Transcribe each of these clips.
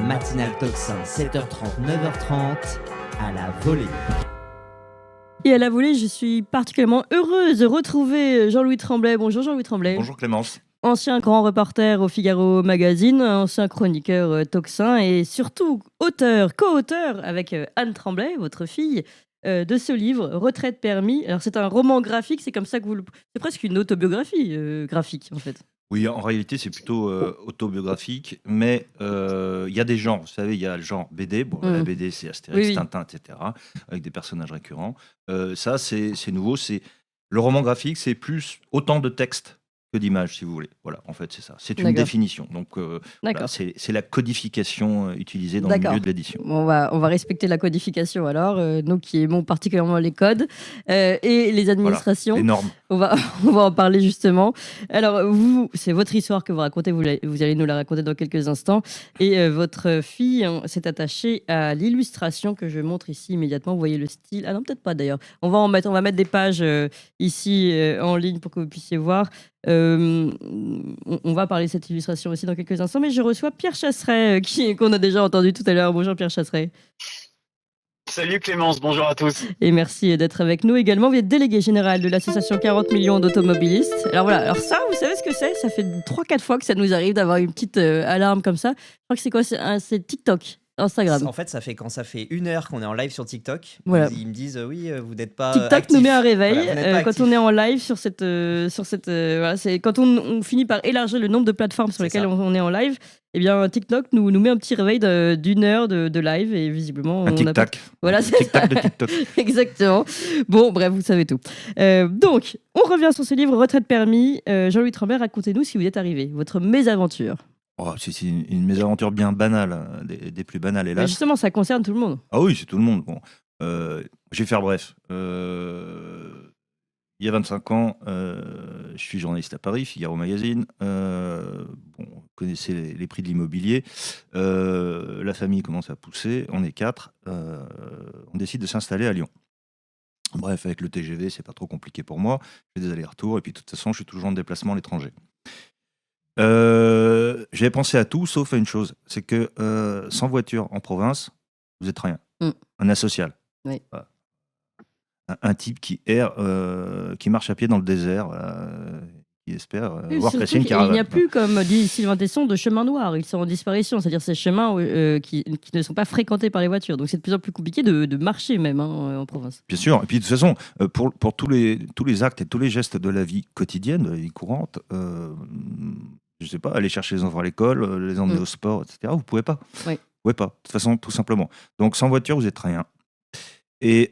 matinale Tocsin, 7h30, 9h30, à la volée. Et à la volée, je suis particulièrement heureuse de retrouver Jean-Louis Tremblay. Bonjour Jean-Louis Tremblay. Bonjour Clémence. Ancien grand reporter au Figaro Magazine, ancien chroniqueur Tocsin et surtout co-auteur avec Anne Tremblay, votre fille, de ce livre, Retraite permis. Alors c'est un roman graphique, c'est comme ça que c'est presque une autobiographie graphique en fait. Oui, en réalité, c'est plutôt autobiographique, mais il y a des genres. Vous savez, il y a le genre BD. Bon, la BD, c'est Astérix, Oui. Tintin, etc., avec des personnages récurrents. Ça, c'est nouveau. Le roman graphique, c'est plus autant de textes que d'images, si vous voulez. Voilà, en fait, c'est ça. C'est une D'accord. définition. Donc, voilà, c'est la codification utilisée dans le D'accord. milieu de l'édition. Bon, on va respecter la codification alors, nous qui aimons particulièrement les codes et les administrations. Voilà, les normes. On va en parler justement. Alors, c'est votre histoire que vous racontez, vous allez nous la raconter dans quelques instants. Et votre fille s'est attachée à l'illustration que je montre ici immédiatement. Vous voyez le style. Ah non, peut-être pas d'ailleurs. On va mettre des pages ici en ligne pour que vous puissiez voir. On va parler de cette illustration aussi dans quelques instants, mais je reçois Pierre Chasseret, qu'on a déjà entendu tout à l'heure. Bonjour Pierre Chasseret. Salut Clémence, bonjour à tous. Et merci d'être avec nous également. Vous êtes délégué général de l'association 40 millions d'automobilistes. Alors voilà, ça, vous savez ce que c'est ? Ça fait 3-4 fois que ça nous arrive d'avoir une petite alarme comme ça. Je crois que c'est quoi ? C'est TikTok, Instagram. En fait, quand ça fait 1 heure qu'on est en live sur TikTok, Voilà. ils me disent oui, vous n'êtes pas TikTok actif. nous met un réveil Voilà, vous n'êtes pas quand actif. on est en live sur cette voilà, c'est quand on finit par élargir le nombre de plateformes sur C'est lesquelles ça. on est en live. Eh bien, TikTok nous met un petit réveil d'1 heure de live et visiblement Un on a pas... tic-tac. Voilà, Un c'est tic-tac de TikTok. Exactement. Bon, bref, vous savez tout. Donc, on revient sur ce livre, Retraite permis. Jean-Louis Tremblay, racontez-nous ce qui vous est arrivé, votre mésaventure. Oh, c'est une mésaventure bien banale, hein, des plus banales, Mais hélas. justement, ça concerne tout le monde. Ah oui, c'est tout le monde. Bon, je vais faire bref. Il y a 25 ans, je suis journaliste à Paris, Figaro Magazine. Vous connaissez les prix de l'immobilier. La famille commence à pousser. On est 4. On décide de s'installer à Lyon. Bref, avec le TGV, c'est pas trop compliqué pour moi. Je fais des allers-retours. Et puis, de toute façon, je suis toujours en déplacement à l'étranger. J'avais pensé à tout, sauf à une chose. C'est que sans voiture en province, vous êtes rien. Un asocial. Oui. Un type qui erre, qui marche à pied dans le désert, qui espère voir Surtout passer une qu'il caravane. n'y a plus, comme dit Sylvain Tesson, de chemins noirs. Ils sont en disparition, c'est-à-dire ces chemins qui ne sont pas fréquentés par les voitures. Donc c'est de plus en plus compliqué de marcher même en province. Bien sûr. Et puis de toute façon, pour tous les actes et tous les gestes de la vie quotidienne, de la vie courante, je sais pas, aller chercher les enfants à l'école, les emmener au sport, etc. Vous pouvez pas. Oui. Vous pouvez pas. De toute façon, tout simplement. Donc sans voiture, vous êtes rien. Et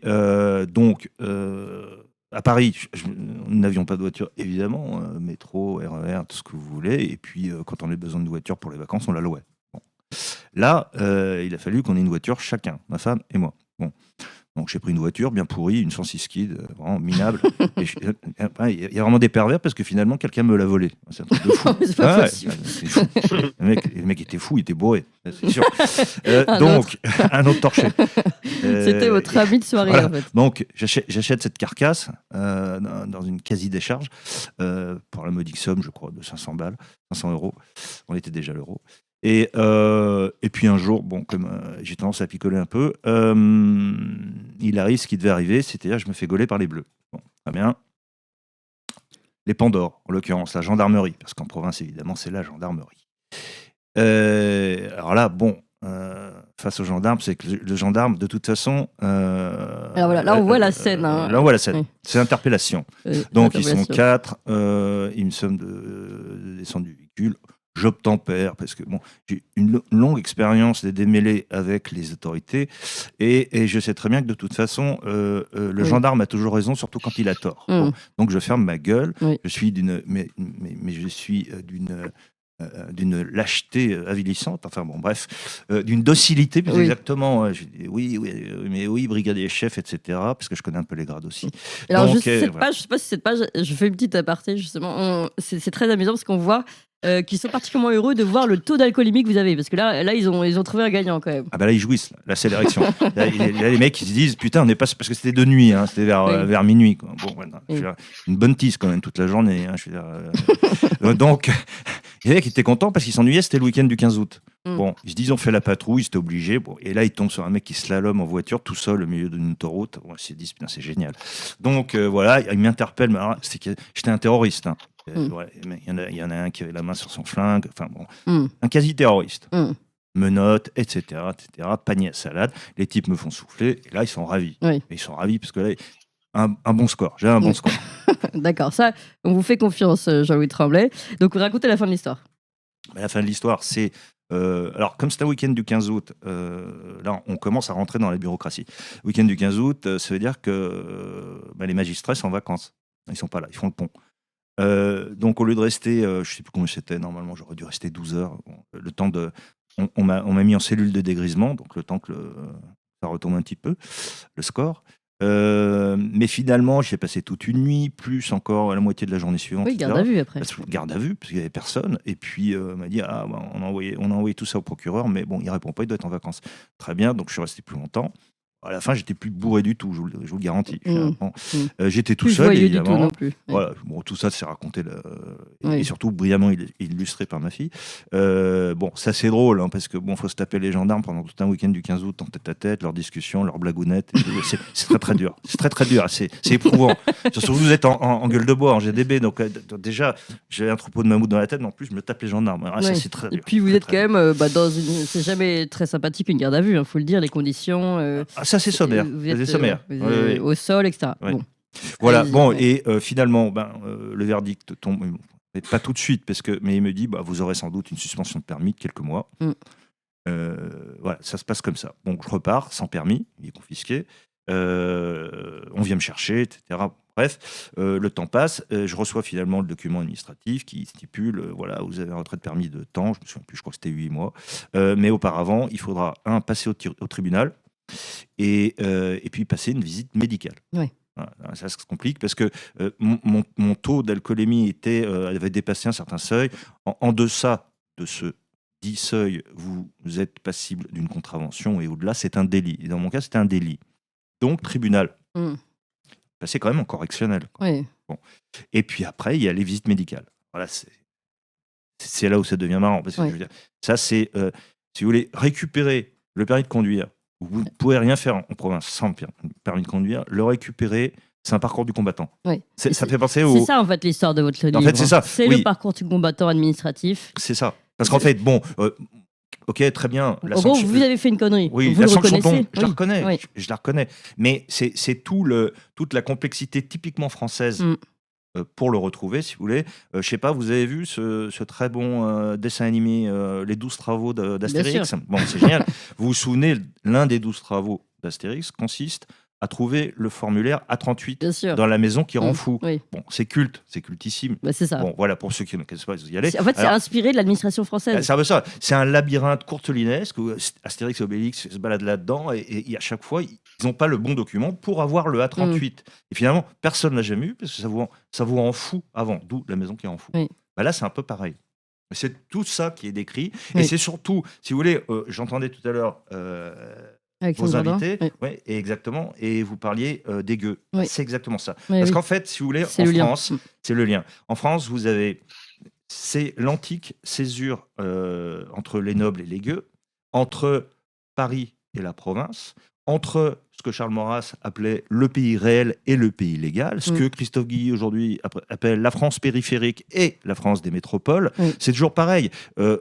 donc, à Paris, nous n'avions pas de voiture, évidemment, métro, RER, tout ce que vous voulez. Et puis, quand on avait besoin de voiture pour les vacances, on la louait. Bon. Là, il a fallu qu'on ait une voiture chacun, ma femme et moi. Bon. Donc, j'ai pris une voiture bien pourrie, une 106 Kid, vraiment minable. Et il y a vraiment des pervers parce que finalement, quelqu'un me l'a volée. C'est un truc de fou. C'est pas possible. C'est fou. Le mec était fou, il était bourré, c'est sûr. Un Donc, un autre torché. C'était votre ami de soirée Voilà. en fait. Donc, j'achète cette carcasse dans une quasi-décharge pour la modique somme, je crois, de 500 balles, 500 euros. On était déjà à l'euro. Et puis un jour, bon, comme j'ai tendance à picoler un peu, il arrive ce qui devait arriver, c'est-à-dire je me fais gauler par les bleus. Bon, très bien. Les Pandores, en l'occurrence, la gendarmerie, parce qu'en province, évidemment, c'est la gendarmerie. Alors là, bon, face au gendarme, c'est que le gendarme, de toute façon... Alors voilà, là on voit la scène. Hein. Là on voit la scène, Oui. C'est interpellation. Donc ils sont Interpellation. 4, ils me somment de descendre du véhicule. J'obtempère parce que bon, j'ai une longue expérience des démêlés avec les autorités et je sais très bien que de toute façon, le gendarme a toujours raison, surtout quand il a tort. Bon, donc je ferme ma gueule. Oui. Je suis mais je suis d'une lâcheté avilissante, enfin bon, bref, d'une docilité plus exactement. Je dis oui, brigadier chef, etc. Parce que je connais un peu les grades aussi. Alors donc, juste cette page, je sais pas si cette page, je fais une petite aparté justement. C'est très amusant parce qu'on voit qu'ils sont particulièrement heureux de voir le taux d'alcoolémie que vous avez, parce que là ils ont trouvé un gagnant quand même. Ah bah là ils jouissent, là c'est l'érection. là les mecs ils se disent putain on est pas, parce que c'était de nuit, hein, c'était vers minuit quoi. Bon voilà, je veux dire, une bonne tisse quand même toute la journée, hein, je veux dire, donc les mecs étaient contents parce qu'ils s'ennuyaient, c'était le week-end du 15 août. Bon, ils se disent, on fait la patrouille, c'était obligé. Bon, et là, ils tombent sur un mec qui slalom en voiture tout seul au milieu d'une autoroute. Bon, ils se disent, putain, c'est génial. Donc voilà, ils m'interpellent. Mais alors, j'étais un terroriste. Hein. Ouais, mais il y en a un qui avait la main sur son flingue. Enfin bon, un quasi-terroriste. Menottes, etc., panier à salade. Les types me font souffler. Et là, ils sont ravis. Oui. Et ils sont ravis parce que là, un bon score. J'ai un bon score. D'accord, ça, on vous fait confiance, Jean-Louis Tremblay. Donc, racontez la fin de l'histoire. La fin de l'histoire, c'est... alors, comme c'est un week-end du 15 août, là, on commence à rentrer dans la bureaucratie. Week-end du 15 août, ça veut dire que les magistrats sont en vacances. Ils sont pas là, ils font le pont. Donc, au lieu de rester, je ne sais plus combien c'était, normalement, j'aurais dû rester 12 heures. Bon, le temps de... On m'a mis en cellule de dégrisement, donc le temps que ça retombe un petit peu, le score. Mais finalement, j'ai passé toute une nuit, plus encore la moitié de la journée suivante. Oui, garde à vue après. Garde à vue, parce qu'il n'y avait personne. Et puis, on m'a dit, on a envoyé tout ça au procureur, mais bon, il ne répond pas, il doit être en vacances. Très bien, donc je suis resté plus longtemps. À la fin, j'étais plus bourré du tout, je vous le garantis. J'étais tout Plus seul, joyeux évidemment. du tout non plus. Voilà, bon, tout ça, c'est raconté et surtout brillamment illustré par ma fille. Bon, ça c'est drôle, hein, parce que bon, faut se taper les gendarmes pendant tout un week-end du 15 août en tête à tête, leurs discussions, leurs blagounettes. C'est très très dur. C'est très très dur. C'est éprouvant. Surtout vous êtes en gueule de bois, en GDB, donc déjà j'ai un troupeau de mammouths dans la tête, mais en plus je me tape les gendarmes. Alors, ça, c'est très dur. Et puis vous êtes quand même dans une. C'est jamais très sympathique une garde à vue, faut le dire, les conditions. Ça c'est sommaire. Vous êtes, C'est sommaire. oui. Au sol, etc. Ouais. Bon. Voilà, Allez-y, bon, ouais. et finalement, le verdict tombe, mais pas tout de suite, mais il me dit, vous aurez sans doute une suspension de permis de quelques mois. Voilà, ça se passe comme ça. Donc je repars sans permis, il est confisqué, on vient me chercher, etc. Bref, le temps passe, je reçois finalement le document administratif qui stipule, voilà, vous avez un retrait de permis de temps, je me souviens plus, je crois que c'était 8 mois, mais auparavant, il faudra, passer au tribunal, et puis passer une visite médicale. Ouais. Voilà, ça se complique parce que mon taux d'alcoolémie avait dépassé un certain seuil. En deçà de ce dit seuil, vous êtes passible d'une contravention et au-delà, c'est un délit. Et dans mon cas, c'était un délit. Donc, tribunal. C'est quand même en correctionnel. Oui. Bon. Et puis après, il y a les visites médicales. Voilà, c'est là où ça devient marrant. Parce que, je veux dire, ça, c'est, si vous voulez, récupérer le permis de conduire. Vous ne pouvez rien faire en province sans permis de conduire. Le récupérer, c'est un parcours du combattant. Oui. Ça fait penser C'est ça, en fait, l'histoire de votre livre. En fait, c'est ça. C'est le parcours du combattant administratif. C'est ça. Parce qu'en fait, bon, ok, très bien. En gros, vous avez fait une connerie. Oui, vous la le sanction reconnaissez. tombe, je la reconnais. Oui. Je la reconnais. Mais c'est toute la complexité typiquement française. Pour le retrouver, si vous voulez. Je sais pas, vous avez vu ce très bon dessin animé, Les 12 travaux d'Astérix? Bon, c'est génial. Vous vous souvenez, l'un des 12 travaux d'Astérix consiste à trouver le formulaire A38 dans la maison qui rend fou. Oui. Bon, c'est culte, c'est cultissime. C'est ça. Bon, voilà, pour ceux qui ne connaissent pas, vous y allez. En fait, c'est inspiré de l'administration française. C'est un labyrinthe courtelinesque où Astérix et Obélix se baladent là-dedans et à chaque fois, ils n'ont pas le bon document pour avoir le A38. Et finalement, personne ne l'a jamais eu parce que ça vous rend fou avant, d'où la maison qui rend fou. Oui. Là, c'est un peu pareil. C'est tout ça qui est décrit. Et c'est surtout, si vous voulez, j'entendais tout à l'heure vos invités, et exactement, et vous parliez des gueux. C'est exactement ça. Parce qu'en fait, si vous voulez, en France, c'est le lien. En France, vous avez, c'est l'antique césure entre les nobles et les gueux, entre Paris et la province, entre ce que Charles Maurras appelait le pays réel et le pays légal, ce que Christophe Guilly aujourd'hui appelle la France périphérique et la France des métropoles. C'est toujours pareil.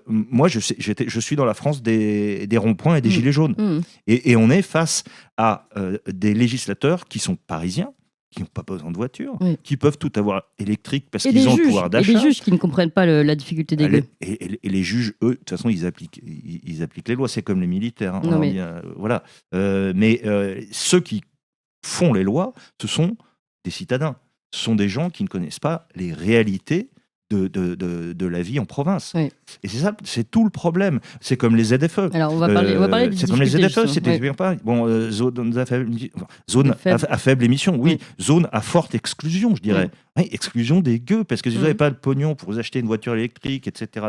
Moi, je suis dans la France des ronds-points et des gilets jaunes. Et on est face à des législateurs qui sont parisiens, qui n'ont pas besoin de voiture, qui peuvent tout avoir électrique parce qu'ils ont le pouvoir d'achat. Et les juges qui ne comprennent pas la difficulté des gueux. Et les juges, eux, de toute façon, ils appliquent les lois. C'est comme les militaires. Hein, voilà. Mais ceux qui font les lois, ce sont des citadins. Ce sont des gens qui ne connaissent pas les réalités de la vie en province. Et c'est ça, c'est tout le problème. C'est comme les ZFE. Alors, on va parler des c'est comme les ZFE, c'était bien pas. Bon, zone à faible émission, oui. Zone à forte exclusion, je dirais. Oui, exclusion des gueux, parce que si vous n'avez pas le pognon pour vous acheter une voiture électrique, etc.,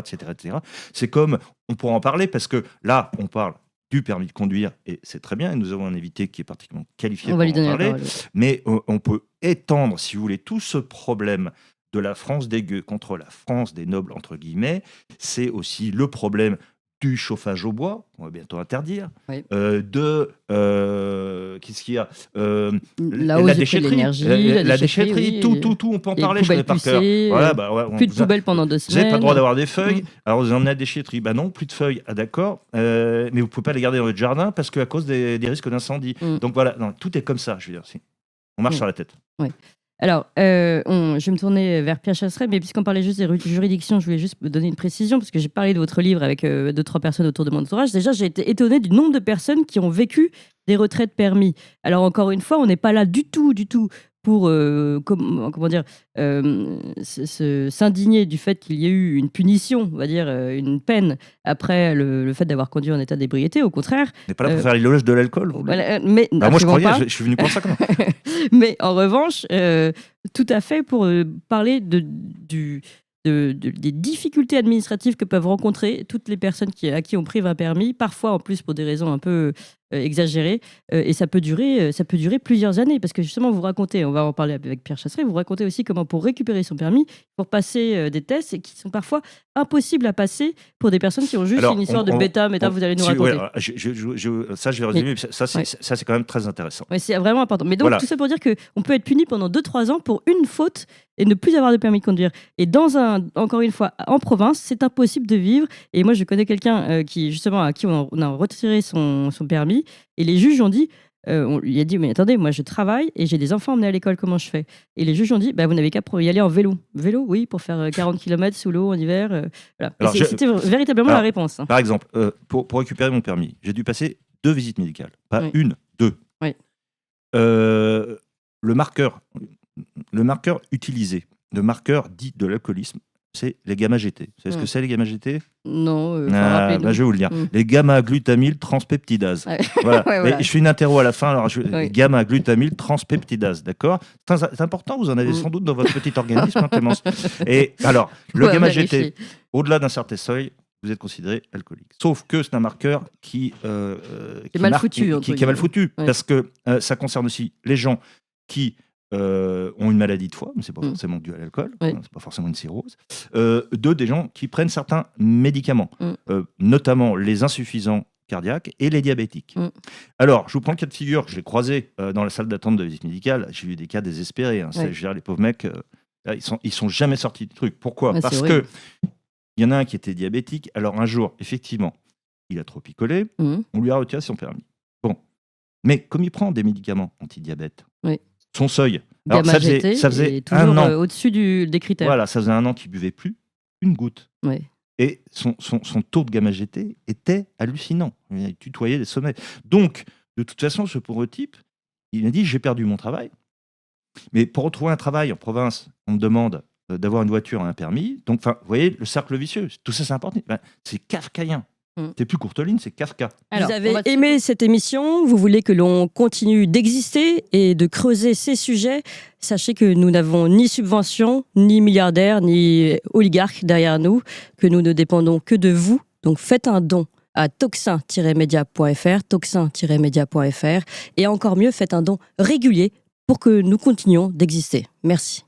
c'est comme, on pourra en parler, parce que là, on parle du permis de conduire, et c'est très bien, et nous avons un invité qui est particulièrement qualifié pour en parler, mais on peut étendre, si vous voulez, tout ce problème de la France des gueux contre la France des nobles, entre guillemets, c'est aussi le problème du chauffage au bois, on va bientôt interdire. Oui. Qu'est-ce qu'il y a La hausse du prix de l'énergie, la déchetterie, oui. tout, on peut en Les parler, je connais poubelles par cœur. poussées, Voilà, plus de poubelles pendant 2 vous semaines. n'avez pas le droit d'avoir des feuilles, alors vous emmenez à la déchetterie. Bah non, plus de feuilles, ah, d'accord, mais vous ne pouvez pas les garder dans votre jardin parce qu'à cause des risques d'incendie. Donc voilà, non, tout est comme ça, je veux dire. On marche sur la tête. Oui. Alors, je vais me tourner vers Pierre Chasseret, mais puisqu'on parlait juste des juridictions, je voulais juste me donner une précision, parce que j'ai parlé de votre livre avec 2-3 personnes autour de mon entourage. Déjà, j'ai été étonnée du nombre de personnes qui ont vécu des retraites permis. Alors, encore une fois, on n'est pas là du tout pour s'indigner du fait qu'il y ait eu une punition, on va dire une peine, après le fait d'avoir conduit en état d'ébriété. Au contraire. On n'est pas là pour faire l'éloge de l'alcool. Voilà, mais moi, je croyais, pas. je suis venu pour ça. Mais en revanche, tout à fait pour parler des difficultés administratives que peuvent rencontrer toutes les personnes à qui on prive un permis, parfois en plus pour des raisons un peu exagérées, et ça peut durer plusieurs années, parce que justement vous racontez, on va en parler avec Pierre Chasseret, vous racontez aussi comment pour récupérer son permis, pour passer des tests qui sont parfois impossibles à passer pour des personnes qui ont juste une histoire de bêta, vous allez nous raconter. Ça je vais résumer, ça c'est quand même très intéressant. Ouais, c'est vraiment important. Mais donc voilà. Tout ça pour dire qu'on peut être puni pendant 2-3 ans pour une faute et ne plus avoir de permis de conduire. Et encore une fois, en province, c'est impossible de vivre. Et moi, je connais quelqu'un à qui on a retiré son permis. Et les juges ont dit, on lui a dit, mais attendez, moi je travaille et j'ai des enfants emmenés à l'école, comment je fais? Et les juges ont dit, vous n'avez qu'à y aller en vélo. Vélo, oui, pour faire 40 km sous l'eau en hiver. Voilà. Alors, c'était véritablement la réponse. Par exemple, pour récupérer mon permis, j'ai dû passer 2 visites médicales. Pas une, 2. Oui. Le marqueur utilisé, le marqueur dit de l'alcoolisme, c'est les gamma-GT. Vous savez ce que c'est, les gamma-GT? Non, je vais vous le dire. Les gamma-glutamyl transpeptidase. Voilà. Voilà. Je fais une interro à la fin. Alors, gamma-glutamyl transpeptidase, d'accord? C'est important, vous en avez sans doute dans votre petit organisme, Clémence. Et alors, le gamma-GT, au-delà d'un certain seuil, vous êtes considéré alcoolique. Sauf que c'est un marqueur qui est mal foutu, parce que ça concerne aussi les gens qui ont une maladie de foie, mais c'est pas forcément dû à l'alcool, c'est pas forcément une cirrhose. Des gens qui prennent certains médicaments, notamment les insuffisants cardiaques et les diabétiques. Alors, je vous prends le cas de figure que j'ai croisé dans la salle d'attente de visite médicale. J'ai vu des cas désespérés. Je veux dire, les pauvres mecs, ils sont jamais sortis du truc. Pourquoi? Parce que il y en a un qui était diabétique. Alors un jour, effectivement, il a trop picolé. On lui a retiré son permis. Bon, mais comme il prend des médicaments anti-diabète, son seuil, alors ça faisait un an au-dessus des critères. Voilà, ça faisait un an qu'il buvait plus une goutte. Et son taux de gamma-GT était hallucinant. Il tutoyait les sommets. Donc, de toute façon, ce pauvre type, il a dit, j'ai perdu mon travail. Mais pour retrouver un travail en province, on me demande d'avoir une voiture et un permis. Donc, vous voyez, le cercle vicieux, tout ça, c'est important. C'est kafkaïen. C'est plus Courteline, c'est Kafka. Alors, vous avez aimé cette émission, vous voulez que l'on continue d'exister et de creuser ces sujets. Sachez que nous n'avons ni subvention, ni milliardaires, ni oligarques derrière nous, que nous ne dépendons que de vous. Donc faites un don à toxin-media.fr, et encore mieux, faites un don régulier pour que nous continuions d'exister. Merci.